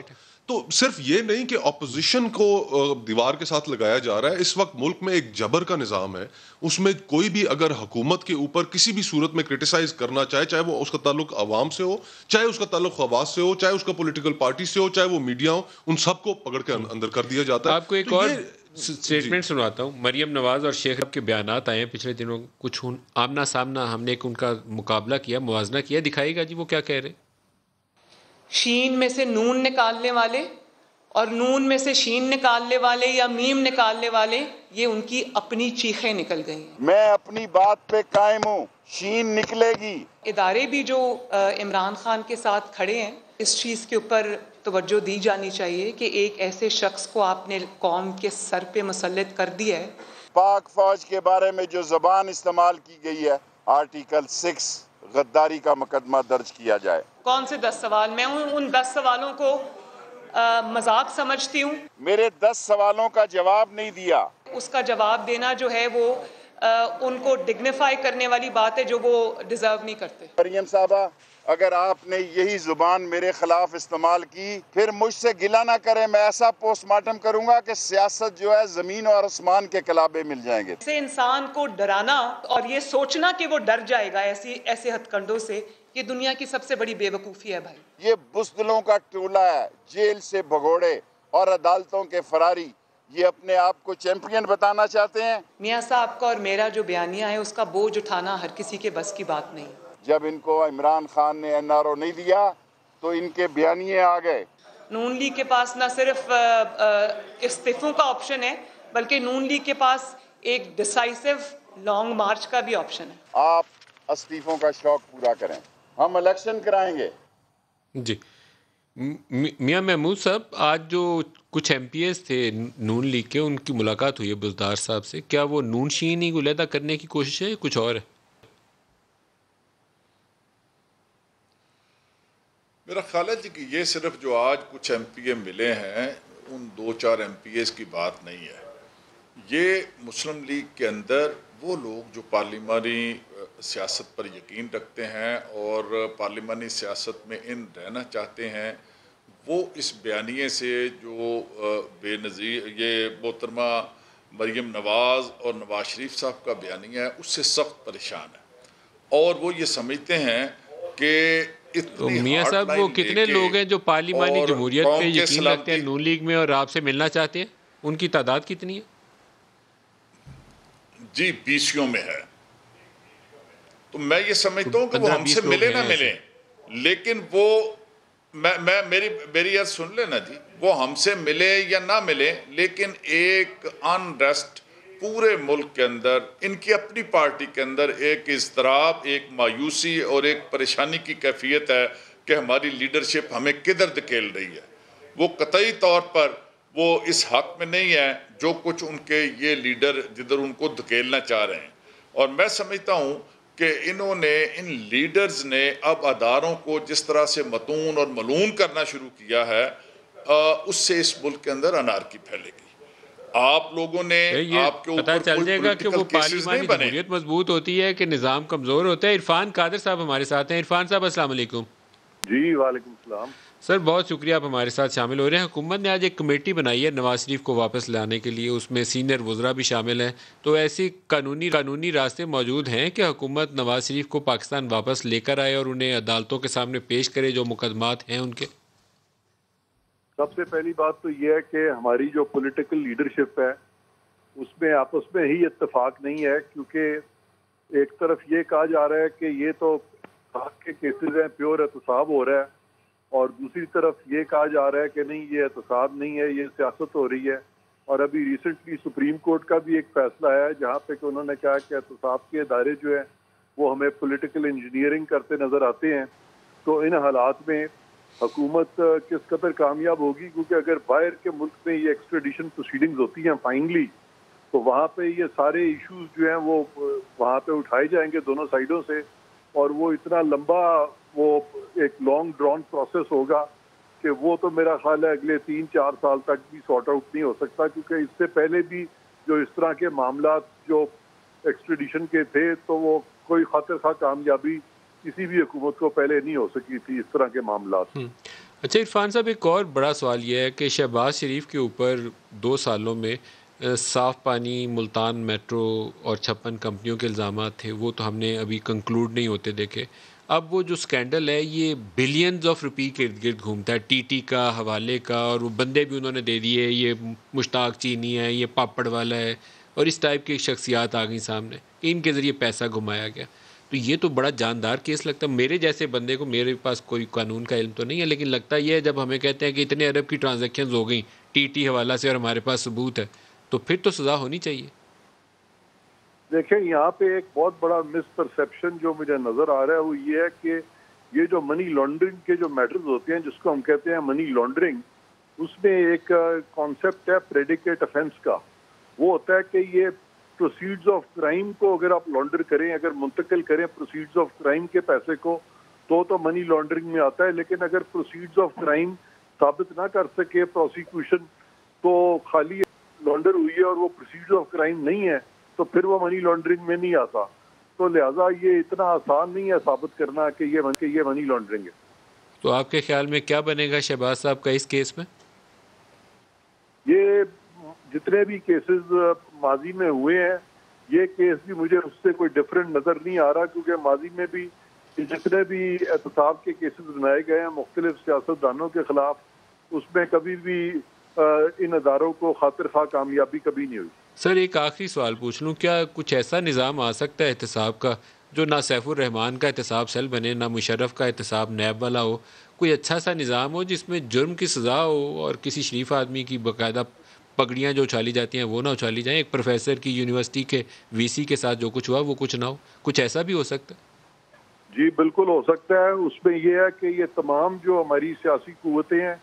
تو صرف یہ نہیں کہ اپوزیشن کو دیوار کے ساتھ لگایا جا رہا ہے. اس وقت ملک میں ایک جبر کا نظام ہے, اس میں کوئی بھی اگر حکومت کے اوپر کسی بھی صورت میں کرٹیسائز کرنا چاہے, چاہے وہ اس کا تعلق عوام سے ہو, چاہے اس کا تعلق خواص سے ہو, چاہے اس کا پولیٹیکل پارٹی سے ہو, چاہے وہ میڈیا ہو, ان سب کو پکڑ کے اندر کر دیا جاتا ہے. آپ کو ایک اور اسٹیٹمنٹ سنواتا ہوں. مریم نواز اور شیخ کے بیانات آئے ہیں پچھلے دنوں, کچھ آمنا سامنا ہم نے ان کا مقابلہ کیا, موازنہ کیا. دکھائیے گا جی وہ کیا کہہ رہے ہیں. شین میں سے نون نکالنے والے اور نون میں سے شین نکالنے والے یا میم نکالنے والے, یہ ان کی اپنی چیخیں نکل گئی ہیں. میں اپنی بات پہ قائم ہوں, شین نکلے گی. ادارے بھی جو عمران خان کے ساتھ کھڑے ہیں, اس چیز کے اوپر توجہ دی جانی چاہیے کہ ایک ایسے شخص کو آپ نے قوم کے سر پہ مسلط کر دیا ہے. پاک فوج کے بارے میں جو زبان استعمال کی گئی ہے, آرٹیکل 6 غداری کا مقدمہ درج کیا جائے. کون سے 10 سوال؟ میں ان 10 سوالوں کو مذاق سمجھتی ہوں. میرے 10 سوالوں کا جواب نہیں دیا. اس کا جواب دینا جو ہے وہ ان کو ڈگنیفائی کرنے والی بات ہے جو وہ ڈیزرو نہیں کرتے. مریم صاحبہ, اگر آپ نے یہی زبان میرے خلاف استعمال کی, پھر مجھ سے گلہ نہ کریں. میں ایسا پوسٹ مارٹم کروں گا کہ سیاست جو ہے زمین اور آسمان کے کلابے مل جائیں گے. اسے انسان کو ڈرانا اور یہ سوچنا کہ وہ ڈر جائے گا ایسے ہتھ کنڈوں سے, یہ دنیا کی سب سے بڑی بے وقوفی ہے بھائی. یہ بزدلوں کا ٹولہ ہے, جیل سے بھگوڑے اور عدالتوں کے فراری. یہ اپنے آپ کو چیمپئن بتانا چاہتے ہیں. میاں صاحب کا اور میرا جو بیانیہ ہے, اس کا بوجھ اٹھانا ہر کسی کے بس کی بات نہیں. جب ان کو عمران خان نے NRO نہیں دیا تو ان کے بیانیے آ گئے. نون لیگ کے پاس نہ صرف استعفوں کا آپشن ہے, بلکہ نون لیگ کے پاس ایک ڈیسائیسو لانگ مارچ کا بھی آپشن ہے. آپ استعفوں کا شوق پورا کریں, ہم الیکشن کرائیں گے. جی میاں محمود صاحب, آج جو کچھ MPs تھے نون لیگ کے, ان کی ملاقات ہوئی ہے بزدار صاحب سے. کیا وہ نون شینی کو علیحدہ کرنے کی کوشش ہے یا کچھ اور ہے؟ میرا خیال ہے جی کہ یہ صرف جو آج کچھ MPA ملے ہیں ان 2-4 MPAs کی بات نہیں ہے. یہ مسلم لیگ کے اندر وہ لوگ جو پارلیمانی سیاست پر یقین رکھتے ہیں اور پارلیمانی سیاست میں رہنا چاہتے ہیں, وہ اس بیانیے سے جو بے نظیر یہ محترمہ مریم نواز اور نواز شریف صاحب کا بیانیہ ہے, اس سے سخت پریشان ہے. اور وہ یہ سمجھتے ہیں کہ تو میاں صاحب وہ کتنے لوگ ہیں جو پارلیمانی جمہوریت پہ یقین رکھتے ہیں نون لیگ میں اور آپ سے ملنا چاہتے ہیں, ان کی تعداد کتنی ہے؟ جی 20 میں ہے. تو میں یہ سمجھتا ہوں کہ وہ ہم سے ملے نہ ملیں, لیکن وہ میری عرض سن لینا جی، وہ ہم سے ملے یا نہ ملے، لیکن ایک انریسٹ پورے ملک کے اندر، ان کی اپنی پارٹی کے اندر ایک اضطراب، ایک مایوسی اور ایک پریشانی کی کیفیت ہے کہ ہماری لیڈرشپ ہمیں کدھر دھکیل رہی ہے۔ وہ قطعی طور پر وہ اس حق میں نہیں ہے جو کچھ ان کے یہ لیڈر جدھر ان کو دھکیلنا چاہ رہے ہیں، اور میں سمجھتا ہوں کہ انہوں نے، ان لیڈرز نے اب اداروں کو جس طرح سے متون اور ملون کرنا شروع کیا ہے، اس سے اس ملک کے اندر انارکی پھیلے گی۔ آپ لوگوں نے آپ کے پتہ اوپر چل کوئی جائے گا کہ وہ پولیٹیکل کیسز پارلیمانی نہیں بنے۔ جمہوریت مضبوط ہوتی ہے کہ نظام کمزور ہوتا ہے۔ عرفان قادر صاحب ہمارے ساتھ ہیں۔ عرفان صاحب السلام علیکم۔ جی وعلیکم السلام سر، بہت شکریہ آپ ہمارے ساتھ شامل ہو رہے ہیں۔ حکومت نے آج ایک کمیٹی بنائی ہے نواز شریف کو واپس لانے کے لیے، اس میں سینئر وزراء بھی شامل ہیں، تو ایسی قانونی راستے موجود ہیں کہ حکومت نواز شریف کو پاکستان واپس لے کر آئے اور انہیں عدالتوں کے سامنے پیش کرے جو مقدمات ہیں ان کے؟ سب سے پہلی بات تو یہ ہے کہ ہماری جو پولیٹیکل لیڈرشپ ہے اس میں آپس میں ہی اتفاق نہیں ہے، کیونکہ ایک طرف یہ کہا جا رہا ہے کہ یہ تو حق کے کیسز ہیں، پیور احتساب ہو رہا ہے، اور دوسری طرف یہ کہا جا رہا ہے کہ نہیں، یہ احتساب نہیں ہے، یہ سیاست ہو رہی ہے۔ اور ابھی ریسنٹلی سپریم کورٹ کا بھی ایک فیصلہ ہے جہاں پہ کہ انہوں نے کہا کہ احتساب کے ادارے جو ہیں وہ ہمیں پولیٹیکل انجینئرنگ کرتے نظر آتے ہیں۔ تو ان حالات میں حکومت کس قدر کامیاب ہوگی، کیونکہ اگر باہر کے ملک میں یہ ایکسٹریڈیشن پروسیڈنگز ہوتی ہیں فائنلی، تو وہاں پہ یہ سارے ایشوز جو ہیں وہ وہاں پہ اٹھائے جائیں گے دونوں سائڈوں سے، اور وہ اتنا لمبا وہ ایک لانگ ڈرون پروسیس ہوگا کہ وہ تو میرا خیال ہے اگلے 3-4 سال تک بھی سارٹ آؤٹ نہیں ہو سکتا، کیونکہ اس سے پہلے بھی جو اس طرح کے معاملات جو ایکسٹریڈیشن کے تھے تو وہ کوئی خاطر خواہ کامیابی کسی بھی حکومت کو پہلے نہیں ہو سکی تھی اس طرح کے معاملات۔ اچھا عرفان صاحب، ایک اور بڑا سوال یہ ہے کہ شہباز شریف کے اوپر 2 سالوں میں صاف پانی، ملتان میٹرو اور 56 کمپنیوں کے الزامات تھے، وہ تو ہم نے ابھی کنکلوڈ نہیں ہوتے دیکھے۔ اب وہ جو سکینڈل ہے یہ بلینز آف روپی کے ارد گرد گھومتا ہے، ٹی ٹی کا، حوالے کا، اور وہ بندے بھی انہوں نے دے دیے، یہ مشتاق چینی ہے، یہ پاپڑ والا ہے، اور اس ٹائپ کی شخصیات آ گئی سامنے کہ ان کے ذریعے پیسہ گھمایا گیا۔ تو یہ تو بڑا جاندار کیس لگتا ہے میرے جیسے بندے کو، میرے پاس کوئی قانون کا علم تو نہیں ہے، لیکن لگتا یہ ہے جب ہمیں کہتے ہیں کہ اتنے ارب کی ٹرانزیکشنز ہو گئیں ٹی ٹی حوالہ سے اور ہمارے پاس ثبوت ہے، تو پھر تو سزا ہونی چاہیے۔ دیکھیں یہاں پہ ایک بہت بڑا مس پرسیپشن جو مجھے نظر آ رہا ہے وہ یہ ہے کہ یہ جو منی لانڈرنگ کے جو میٹرز ہوتے ہیں جس کو ہم کہتے ہیں منی لانڈرنگ، اس میں ایک کانسیپٹ ہے پریڈیکیٹ افینس کا۔ وہ ہوتا ہے کہ یہ پروسیڈز آف کرائم کو اگر آپ لانڈر کریں، اگر منتقل کریں پروسیڈز آف کرائم کے پیسے کو، تو منی لانڈرنگ میں آتا ہے، لیکن اگر پروسیڈز آف کرائم ثابت نہ کر سکے پروسیکیوشن، تو خالی لانڈر ہوئی ہے اور وہ پروسیڈز آف کرائم نہیں ہے تو پھر وہ منی لانڈرنگ میں نہیں آتا۔ تو لہٰذا یہ اتنا آسان نہیں ہے ثابت کرنا کہ یہ منی لانڈرنگ ہے۔ تو آپ کے خیال میں کیا بنے گا شہباز صاحب کا اس کیس میں؟ یہ جتنے بھی کیسز ماضی میں ہوئے ہیں، یہ کیس بھی مجھے اس سے کوئی ڈفرینٹ نظر نہیں آ رہا، کیونکہ ماضی میں بھی جتنے بھی احتساب کے کیسز بنائے گئے ہیں مختلف سیاستدانوں کے خلاف، اس میں کبھی بھی ان اداروں کو خاطر خواہ کامیابی کبھی نہیں ہوئی۔ سر ایک آخری سوال پوچھ لوں، کیا کچھ ایسا نظام آ سکتا ہے احتساب کا جو نہ سیف الرحمان کا احتساب سیل بنے، نہ مشرف کا احتساب نیب والا ہو، کوئی اچھا سا نظام ہو جس میں جرم کی سزا ہو اور کسی شریف آدمی کی باقاعدہ پگڑیاں جو اچھالی جاتی ہیں وہ نہ اچھالی جائیں، ایک پروفیسر کی یونیورسٹی کے وی سی کے ساتھ جو کچھ ہوا وہ کچھ نہ ہو، کچھ ایسا بھی ہو سکتا ہے؟ جی بالکل ہو سکتا ہے۔ اس میں یہ ہے کہ یہ تمام جو ہماری سیاسی قوتیں ہیں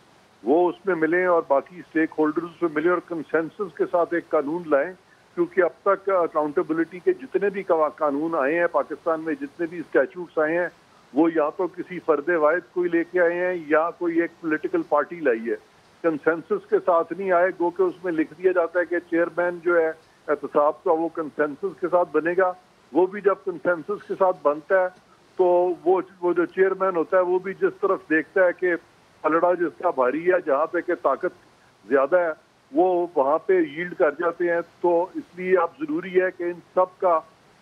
وہ اس میں ملیں اور باقی اسٹیک ہولڈرز میں ملیں اور کنسنسس کے ساتھ ایک قانون لائیں، کیونکہ اب تک اکاؤنٹیبلٹی کے جتنے بھی قانون آئے ہیں پاکستان میں، جتنے بھی اسٹیچوٹس آئے ہیں، وہ یا تو کسی فرد واحد کوئی لے کے آئے ہیں یا کوئی ایک پولیٹیکل پارٹی لائی ہے، کنسنسس کے ساتھ نہیں آئے، گو کہ اس میں لکھ دیا جاتا ہے کہ چیئرمین جو ہے احتساب کا وہ کنسنسس کے ساتھ بنے گا۔ وہ بھی جب کنسنسس کے ساتھ بنتا ہے تو وہ جو چیئرمین ہوتا ہے وہ بھی جس طرف دیکھتا ہے کہ پلڑا جس کا بھاری ہے، جہاں پہ کہ طاقت زیادہ ہے، وہ وہاں پہ ییلڈ کر جاتے ہیں۔ تو اس لیے اب ضروری ہے کہ ان سب کا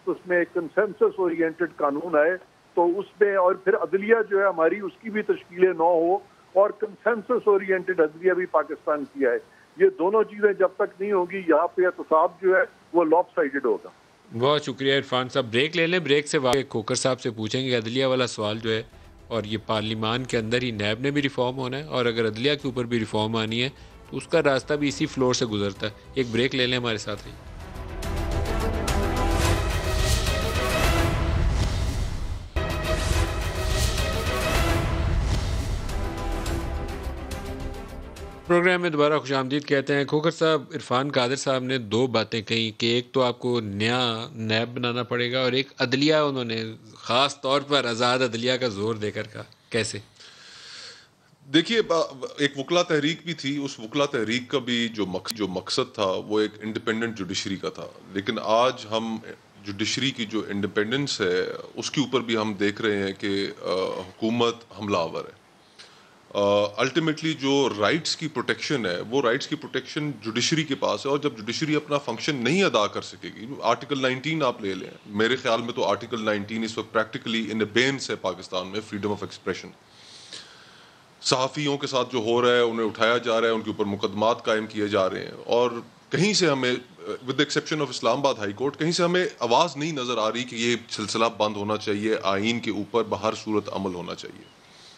اس میں ایک کنسنسس اورینٹڈ قانون آئے، تو اس میں اور پھر عدلیہ جو ہے ہماری اس کی بھی تشکیل نو ہو اور کنسنسس اورینٹڈ عدلیہ بھی پاکستان کی آئے۔ یہ دونوں چیزیں جب تک نہیں ہوگی یہاں پہ احتساب جو ہے وہ لاپ سائڈڈ ہوگا۔ بہت شکریہ عرفان صاحب، بریک لے لیں، بریک سے واقع کھوکر صاحب سے پوچھیں گے عدلیہ والا سوال جو ہے اور یہ پارلیمان کے اندر ہی نیب نے بھی ریفارم ہونا ہے، اور اگر عدلیہ کے اوپر بھی ریفارم آنی ہے تو اس کا راستہ بھی اسی فلور سے گزرتا ہے. ایک بریک لے لیں، ہمارے ساتھ رہیے. پروگرام میں دوبارہ خوش آمدید کہتے ہیں. کھوکھر صاحب، عرفان قادر صاحب نے دو باتیں کہیں کہ ایک تو آپ کو نیا نیب بنانا پڑے گا، اور ایک عدلیہ انہوں نے خاص طور پر آزاد عدلیہ کا زور دے کر کہا. کیسے؟ دیکھیے، ایک وکلا تحریک بھی تھی. اس وکلا تحریک کا بھی جو مقصد تھا وہ ایک انڈیپینڈنٹ جوڈیشری کا تھا. لیکن آج ہم جوڈیشری کی جو انڈیپینڈنس ہے اس کے اوپر بھی ہم دیکھ رہے ہیں کہ حکومت حملہ آور ہے. الٹیمیٹلی جو رائٹس کی پروٹیکشن ہے وہ رائٹس کی پروٹیکشن جوڈیشری کے پاس ہے، اور جب جوڈیشری اپنا فنکشن نہیں ادا کر سکے گی، آرٹیکل 19 آپ لے لیں، میرے خیال میں تو آرٹیکل 19 اس وقت پریکٹیکلی ان ابینس ہے پاکستان میں، فریڈم آف ایکسپریشن. صحافیوں کے ساتھ جو ہو رہا ہے انہیں اٹھایا جا رہا ہے، ان کے اوپر مقدمات قائم کیے جا رہے ہیں، اور کہیں سے ہمیں ود دا ایکسیپشن آف اسلام آباد ہائی کورٹ کہیں سے ہمیں آواز نہیں نظر آ رہی کہ یہ سلسلہ بند ہونا چاہیے، آئین کے اوپر بہر صورت عمل ہونا چاہیے.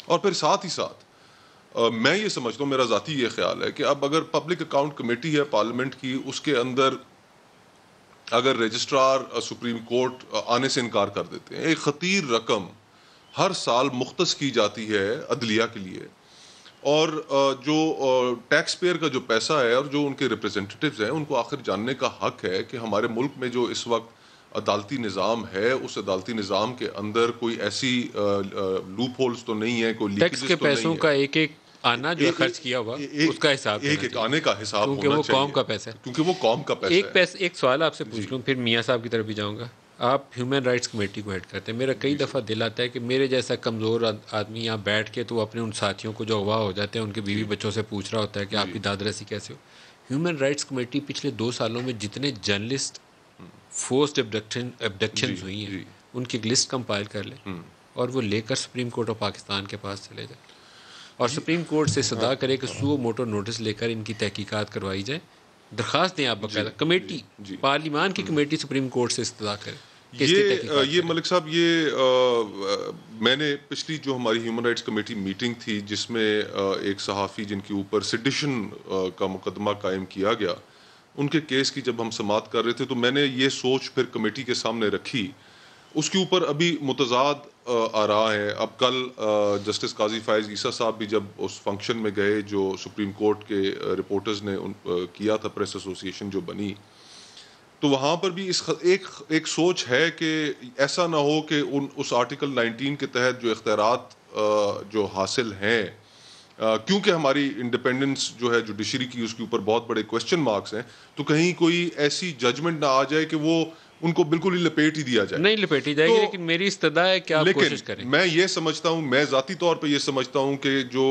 اور پھر ساتھ ہی ساتھ میں یہ سمجھتا ہوں، میرا ذاتی یہ خیال ہے کہ اب اگر پبلک اکاؤنٹ کمیٹی ہے پارلیمنٹ کی، اس کے اندر اگر رجسٹرار سپریم کورٹ آنے سے انکار کر دیتے ہیں، ایک خطیر رقم ہر سال مختص کی جاتی ہے عدلیہ کے لیے، اور جو ٹیکس پیئر کا جو پیسہ ہے اور جو ان کے ریپرزینٹیٹیوز ہیں ان کو آخر جاننے کا حق ہے کہ ہمارے ملک میں جو اس وقت عدالتی نظام ہے، اس عدالتی نظام کے اندر کوئی ایسی لوپ ہولز تو نہیں ہے، کوئی ٹیکس کے پیسوں کا ایک ایک آنا جو خرچ کیا ہوا اس کا حساب، ایک آنے کا حساب ہونا چاہیے، کیونکہ وہ قوم کا پیسہ ہے. ایک سوال آپ سے پوچھ لوں، پھر میاں صاحب کی طرف بھی جاؤں گا. آپ ہیومن رائٹس کمیٹی کو ہیڈ کرتے ہیں. میرا کئی دفعہ دل آتا ہے کہ میرے جیسا کمزور آدمی یہاں بیٹھ کے تو وہ اپنے ان ساتھیوں کو جو اغوا ہو جاتے ہیں ان کے بیوی بچوں سے پوچھ رہا ہوتا ہے کہ آپ کی داد رسی کیسے ہو. ہیومن رائٹس کمیٹی پچھلے 2 سالوں میں جتنے جرنلسٹ فورسڈ ابڈکشنز ہوئی ہیں ان کی لسٹ کمپائل کر لیں اور وہ لے کر سپریم کورٹ آف پاکستان کے پاس چلے جائیں، اور سپریم کورٹ سے صدا کرے کہ سو موٹو نوٹس لے کر ان کی تحقیقات کروائی جائے. درخواست دیں آپ باقاعدہ کمیٹی، پارلیمان کی کمیٹی سپریم کورٹ سے استدعا کرے. یہ ملک صاحب، یہ میں نے پچھلی جو ہماری ہیومن رائٹس کمیٹی میٹنگ تھی جس میں ایک صحافی جن کے اوپر سیڈیشن کا مقدمہ قائم کیا گیا، ان کے کیس کی جب ہم سماعت کر رہے تھے تو میں نے یہ سوچ پھر کمیٹی کے سامنے رکھی. اس کے اوپر ابھی متضاد آ رہا ہے. اب کل جسٹس قاضی فائز عیسیٰ صاحب بھی جب اس فنکشن میں گئے جو سپریم کورٹ کے رپورٹرز نے کیا تھا، پریس ایسوسی ایشن جو بنی، تو وہاں پر بھی ایک سوچ ہے کہ ایسا نہ ہو کہ اس آرٹیکل 19 کے تحت جو اختیارات جو حاصل ہیں، کیونکہ ہماری انڈیپینڈنس جو ہے جوڈیشری کی اس کے اوپر بہت بڑے کوسچن مارکس ہیں، تو کہیں کوئی ایسی ججمنٹ نہ آ جائے کہ وہ ان کو بالکل ہی لپیٹ ہی دیا جائے. نہیں لپیٹی جائے گی، لیکن میری استدعا ہے کہ آپ کوشش کریں. میں یہ سمجھتا ہوں، میں ذاتی طور پہ یہ سمجھتا ہوں کہ جو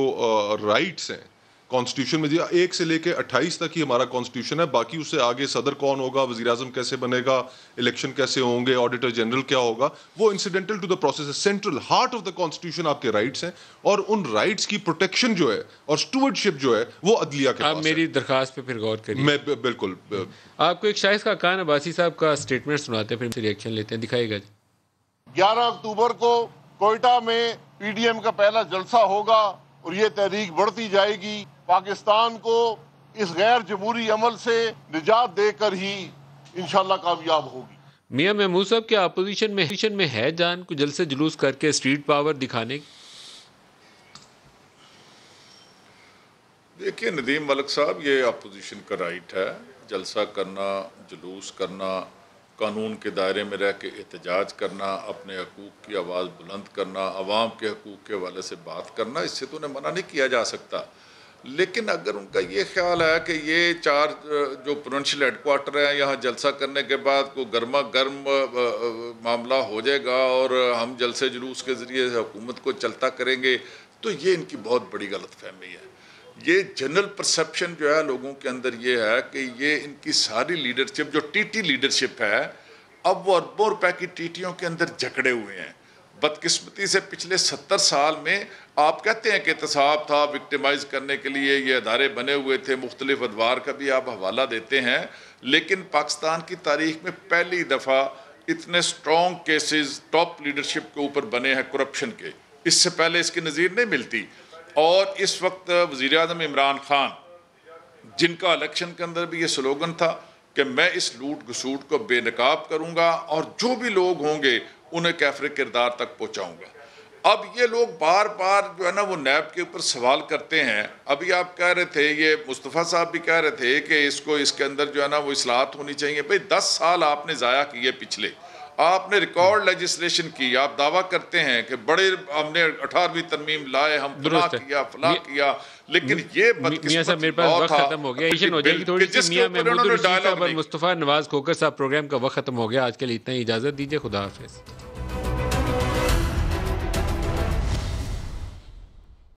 رائٹس ہیں کانسٹیٹیوشن میں 1 سے لے کے 28 تک ہی ہمارا کانسٹیٹیوشن ہے، باقی اس سے آگے صدر کون ہوگا، وزیر اعظم کیسے بنے گا، الیکشن کیسے ہوں گے، آڈیٹر جنرل کیا ہوگا، وہ انسیڈنٹل ٹو دا پروسیس ہے. Central heart of the constitution آپ کے رائٹس ہیں، اور ان رائٹس کی پروٹیکشن جو ہے اور اسٹوورڈشپ جو ہے وہ عدلیہ کے پاس ہے. آپ میری درخواست پہ پھر غور کریے. میں بالکل آپ کو ایک شائستہ خان عباسی صاحب کا اسٹیٹمنٹ سناتے ہیں، پھر ریئیکشن لیتے ہیں. دکھائیے گا جی. 11 اکتوبر کو کوئٹہ میں پی ڈی ایم کا پہلا جلسہ ہوگا اور یہ تحریک بڑھتی جائے گی. پاکستان کو اس غیر جمہوری عمل سے نجات دے کر ہی انشاءاللہ کامیاب ہوگی. میاں محمود صاحب کیا اپوزیشن میں ہے جان کو جلسے جلوس کر کے اسٹریٹ پاور دکھانے کی؟ دیکھیے ندیم ملک صاحب، یہ اپوزیشن کا رائٹ ہے جلسہ کرنا، جلوس کرنا، قانون کے دائرے میں رہ کے احتجاج کرنا، اپنے حقوق کی آواز بلند کرنا، عوام کے حقوق کے حوالے سے بات کرنا، اس سے تو انہیں منع نہیں کیا جا سکتا. لیکن اگر ان کا یہ خیال ہے کہ یہ 4 جو پروونشل ہیڈ کوارٹر ہیں یہاں جلسہ کرنے کے بعد کوئی گرما گرم معاملہ ہو جائے گا اور ہم جلسے جلوس کے ذریعے حکومت کو چلتا کریں گے، تو یہ ان کی بہت بڑی غلط فہمی ہے. یہ جنرل پرسیپشن جو ہے لوگوں کے اندر یہ ہے کہ یہ ان کی ساری لیڈرشپ جو ٹی ٹی لیڈرشپ ہے، اب وہ اربوں روپے کی ٹیٹیوں کے اندر جکڑے ہوئے ہیں. بدقسمتی سے پچھلے 70 سال میں آپ کہتے ہیں کہ احتساب تھا، وکٹیمائز کرنے کے لیے یہ ادارے بنے ہوئے تھے، مختلف ادوار کا بھی آپ حوالہ دیتے ہیں، لیکن پاکستان کی تاریخ میں پہلی دفعہ اتنے سٹرونگ کیسز ٹاپ لیڈرشپ کے اوپر بنے ہیں کرپشن کے. اس سے پہلے اس کی نظیر نہیں ملتی. اور اس وقت وزیر اعظم عمران خان جن کا الیکشن کے اندر بھی یہ سلوگن تھا کہ میں اس لوٹ گسوٹ کو بے نقاب کروں گا اور جو بھی لوگ ہوں گے انہیں کیفر کردار تک پہنچاؤں گا. اب یہ لوگ بار بار جو ہے نا وہ نیب کے اوپر سوال کرتے ہیں. ابھی آپ کہہ رہے تھے, یہ مصطفیٰ صاحب بھی کہہ رہے تھے کہ اس کے اندر جو ہے نا وہ اصلاحات ہونی چاہیے. بھئی 10 سال آپ نے ضائع کیے پچھلے, آپ نے ریکارڈ لیجسلیشن کی, آپ دعویٰ کرتے ہیں کہ بڑے ہم نے 18ویں ترمیم لائے, ہم فلاں کیا, لیکن یہ بدقسمتی بہت تھا کہ جس کے اوپر انہوں نے ڈائیلاگ نہیں. مصطفیٰ نواز کھوکر صاحب پروگرام کا وقت ختم ہو گیا. آج کے لیے اتنا ہی, اجازت دیجیے, خدا حافظ.